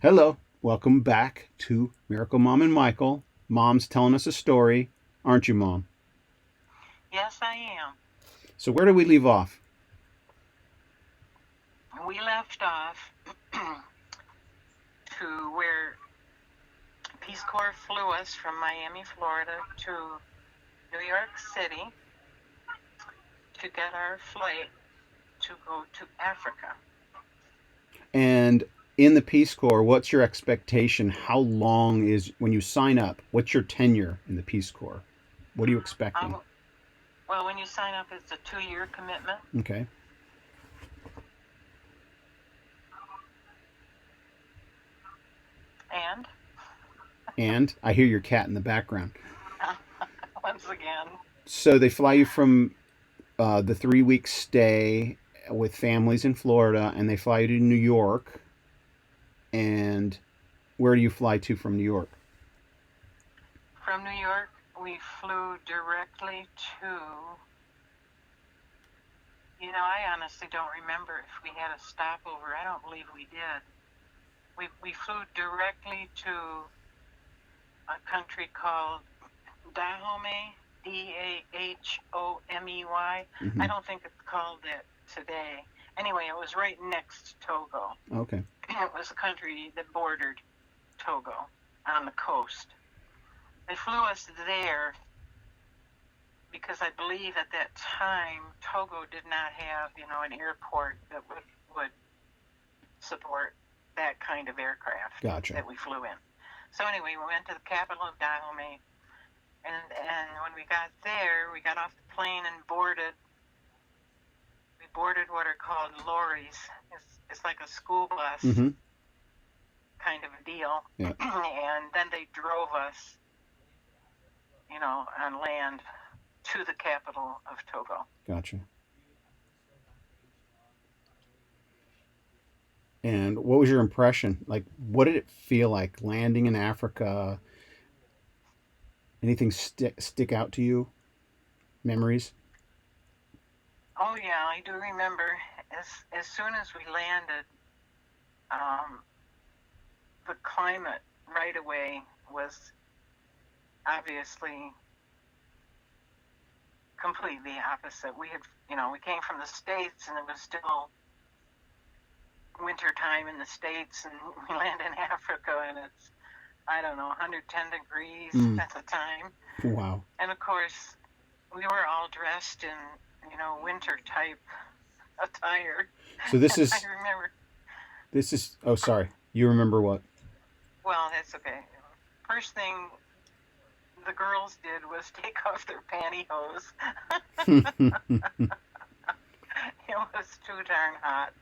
Hello, welcome back to Miracle Mom and Michael. Mom's telling us a story, aren't you, Mom? Yes, I am. So, where do we leave off? We left off to where Peace Corps flew us from Miami, Florida to New York City to get our flight to go to Africa. And in the Peace Corps, what's your expectation? How long is when you sign up? What's your tenure in the Peace Corps? What are you expecting? Um, well, when you sign up, it's a 2-year commitment. Okay. And And I hear your cat in the background. once again, So they fly you from the 3 week stay with families in Florida, and they fly you to New York. And where do you fly to from New York? from New York, we flew directly to, I honestly don't remember if we had a stopover. I don't believe we did. We flew directly to a country called Dahomey, Dahomey. Mm-hmm. I don't think it's called that today. Anyway, it was right next to Togo. Okay. It was a country that bordered Togo on the coast. They flew us there because I believe at that time Togo did not have, an airport that would support that kind of aircraft Gotcha. that we flew in. So anyway, we went to the capital of Dahomey, and when we got there, we got off the plane and boarded. We boarded what are called lorries. It's like a school bus Mm-hmm. kind of a deal, Yeah. and then they drove us, on land to the capital of Togo. Gotcha. And what was your impression? Like, what did it feel like landing in Africa? Anything stick out to you? Memories? Oh yeah, I do remember as soon as we landed, um, the climate right away was obviously completely opposite. We came from the States and it was still winter time in the States, and we land in Africa and it's, I don't know, 110 degrees Mm. at the time. Wow. And of course, we were all dressed in, winter type attire. So this I is remember, this is. Oh, sorry. You remember what? well, that's okay. First thing the girls did was take off their pantyhose. It was too darn hot.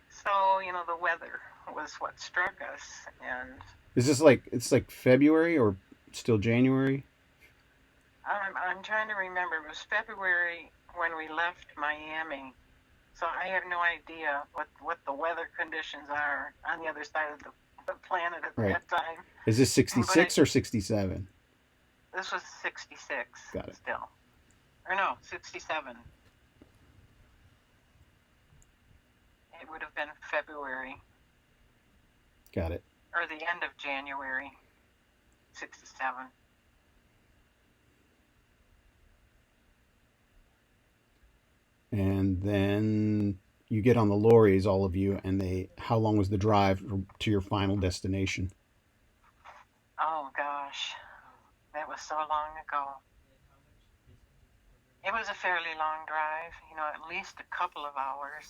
So, the weather was what struck us. And Is this like it's like February or still January? I'm trying to remember. It was February when we left Miami. So I have no idea what the weather conditions are on the other side of the planet at Right. that time. Is this But 66 or 67? this was 66 Got it. still. Or no, 67. It would have been February Got it. or the end of January, 67. And then you get on the lorries, all of you, and they. How long was the drive to your final destination? Oh gosh, that was so long ago. It was a fairly long drive, at least a couple of hours.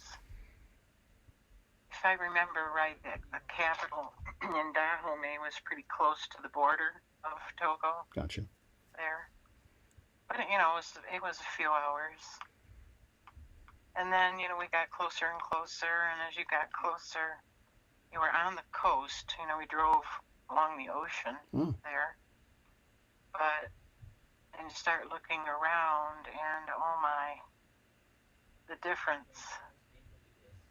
If I remember right, the capital in Dahomey was pretty close to the border of Togo Gotcha. there. But it was a few hours. And then, we got closer and closer, and as you got closer, you were on the coast. We drove along the ocean Oh. there. But and you start looking around, and oh my, the difference.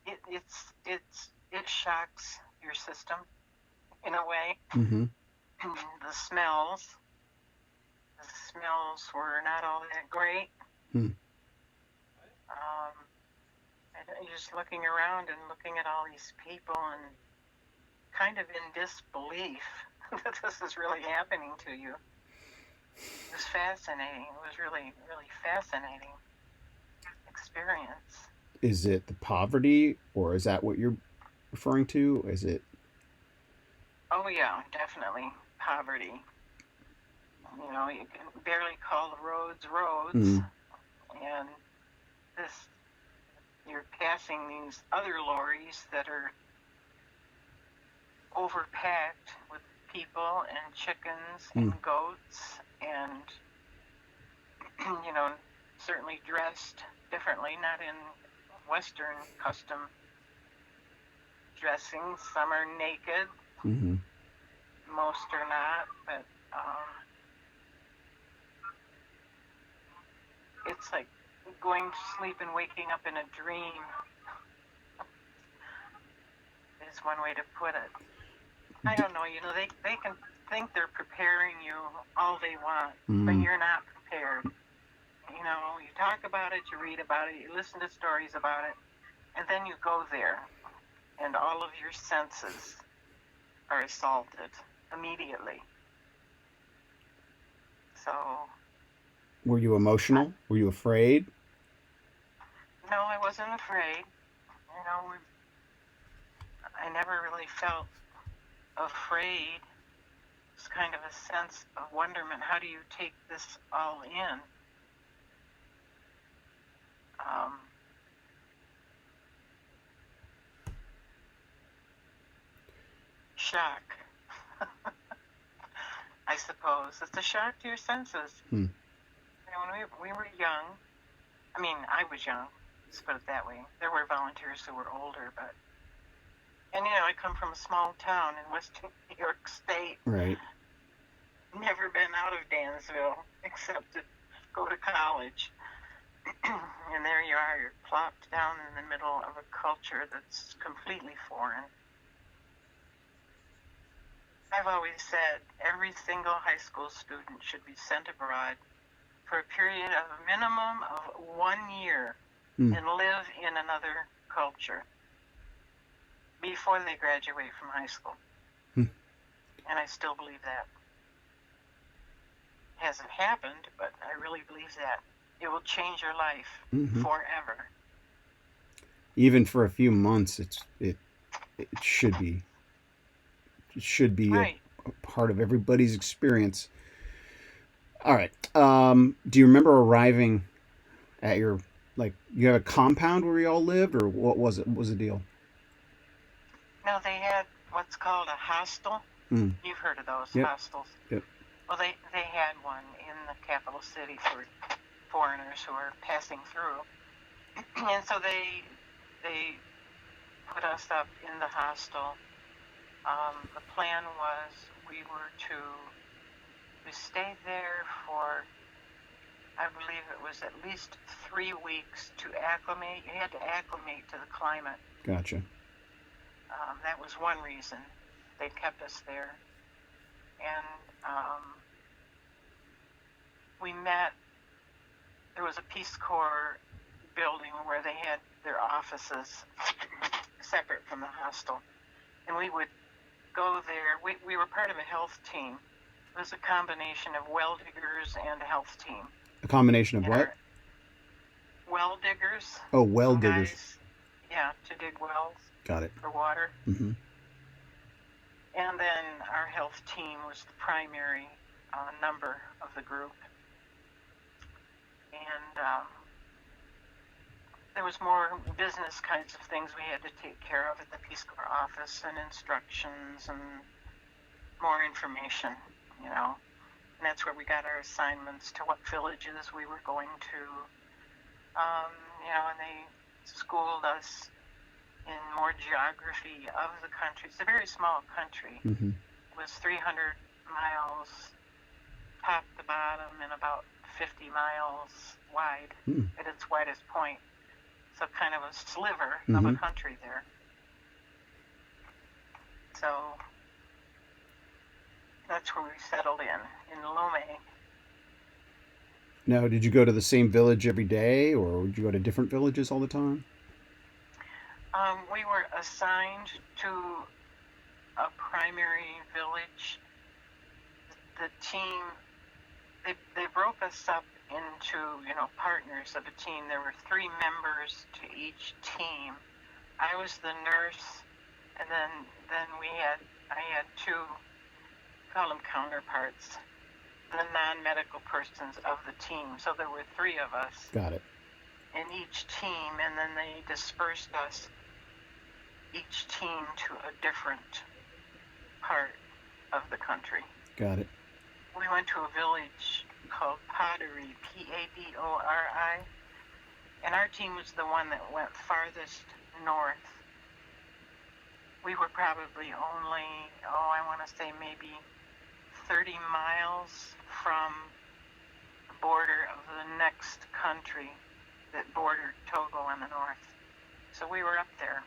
It shocks your system in a way. Mm-hmm. the smells, the smells were not all that great. Hmm. Um, and you're just looking around and looking at all these people, and kind of in disbelief that this is really happening to you. It was fascinating. It was really, really fascinating experience. Is it the poverty, or is that what you're referring to? Is it? Oh yeah, definitely poverty. You know, you can barely call the roads roads, Mm, and this you're passing these other lorries that are overpacked with people and chickens mm, and goats and you know, certainly dressed differently, not in Western custom dressing. Some are naked, mm-hmm. most are not, but it's like going to sleep and waking up in a dream is one way to put it. I D- don't know, you know, they can think they're preparing you all they want, but mm, you're not prepared. You know, you talk about it, you read about it, you listen to stories about it, and then you go there, and all of your senses are assaulted immediately. So, were you I, emotional? Were you afraid? no, I wasn't afraid. You know, I never really felt afraid. It's kind of a sense of wonderment. How do you take this all in? Um, Shock, I suppose. It's a shock to your senses. Hmm. You know, when we were young, I mean, I was young, let's put it that way. There were volunteers who were older, but, and you know, I come from a small town in western New York State, Right. never been out of Dansville except to go to college. And there you are, you're plopped down in the middle of a culture that's completely foreign. I've always said every single high school student should be sent abroad for a period of a minimum of 1 year Hmm. and live in another culture before they graduate from high school. Hmm. And I still believe that. It hasn't happened, but I really believe that. It will change your life Mm-hmm. forever. Even for a few months, it should be Right. a part of everybody's experience. All right. Do you remember arriving at your, like, you have a compound where you all lived, or what was it? What was the deal? Now they had what's called a hostel. Mm. You've heard of those Yep. hostels. Yep. Well, they had one in the capital city for foreigners who are passing through, and so they put us up in the hostel. The plan was we were to stay there for, I believe it was at least 3 weeks to acclimate. You had to acclimate to the climate. Gotcha. That was one reason they kept us there, and we met. There was a Peace Corps building where they had their offices separate from the hostel, and we would go there. We were part of a health team. It was a combination of well diggers and a health team. A combination of And what? our well diggers, Oh, well some diggers. guys, yeah, to dig wells Got it. for water. Mm-hmm. And then our health team was the primary number of the group. And there was more business kinds of things we had to take care of at the Peace Corps office, and instructions and more information, you know. And that's where we got our assignments to what villages we were going to. You know, and they schooled us in more geography of the country. It's a very small country. Mm-hmm. It was 300 miles top to bottom and about 50 miles wide Mm. at its widest point. So kind of a sliver of Mm-hmm. a country there. So that's where we settled in Lomé. Now, did you go to the same village every day, or would you go to different villages all the time? We were assigned to a primary village. The team, they broke us up into, partners of a team. There were 3 members to each team. I was the nurse, and then I had 2, call them counterparts, the non-medical persons of the team. So there were 3 of us. Got it. In each team, and then they dispersed us, each team, to a different part of the country. Got it. We went to a village called Pottery, Padori, and our team was the one that went farthest north. We were probably only, I want to say maybe 30 miles from the border of the next country that bordered Togo on the north. So we were up there.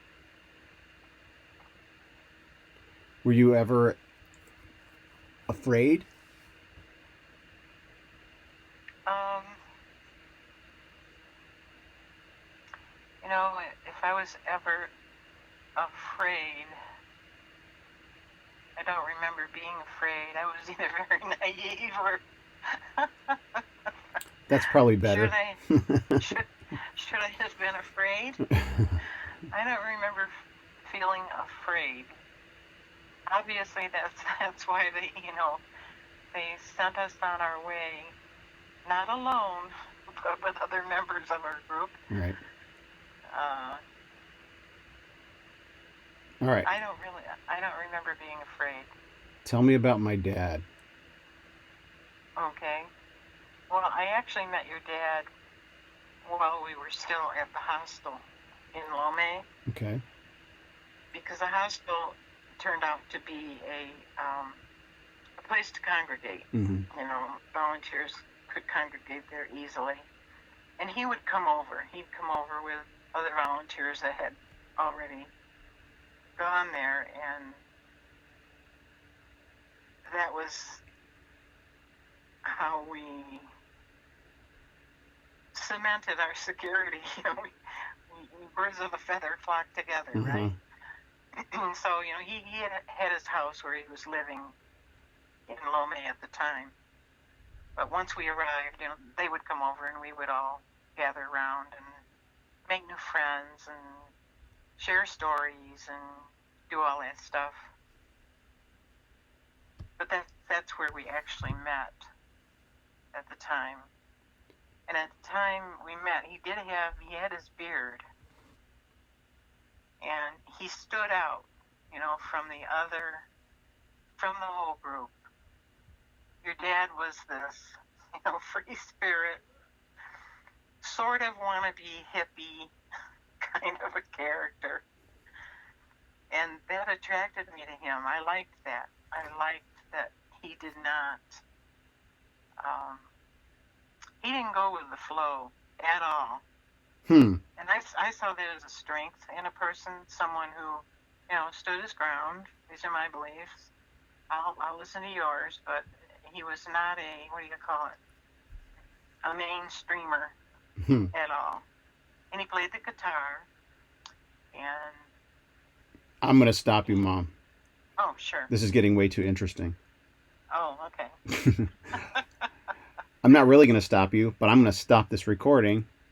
Were you ever afraid? If I was ever afraid, I don't remember being afraid. I was either very naive or That's probably better. should I have been afraid? I don't remember feeling afraid. Obviously, that's why they sent us on our way, not alone, but with other members of our group. Right. All right. I don't remember being afraid. Tell me about my dad. Okay. Well, I actually met your dad while we were still at the hostel in Lomé. Okay. Because the hostel turned out to be a place to congregate. Mm-hmm. Volunteers could congregate there easily. And he would come over. He'd come over with other volunteers that had already gone there, and that was how we cemented our security. We birds of a feather flock together, Mm-hmm. right? So, he had his house where he was living in Lomé at the time. But once we arrived, they would come over and we would all gather around and make new friends and share stories and do all that stuff. But that's where we actually met at the time. And at the time we met, he had his beard. And he stood out, from the whole group. Your dad was this, free spirit, sort of wannabe hippie kind of a character. And that attracted me to him. I liked that. I liked that he did not, he didn't go with the flow at all. And I saw that as a strength in a person, someone who, stood his ground. These are my beliefs. I'll listen to yours, but he was not a mainstreamer at all. And he played the guitar. And I'm going to stop you, Mom. oh, sure. This is getting way too interesting. Oh, okay. I'm not really going to stop you, but I'm going to stop this recording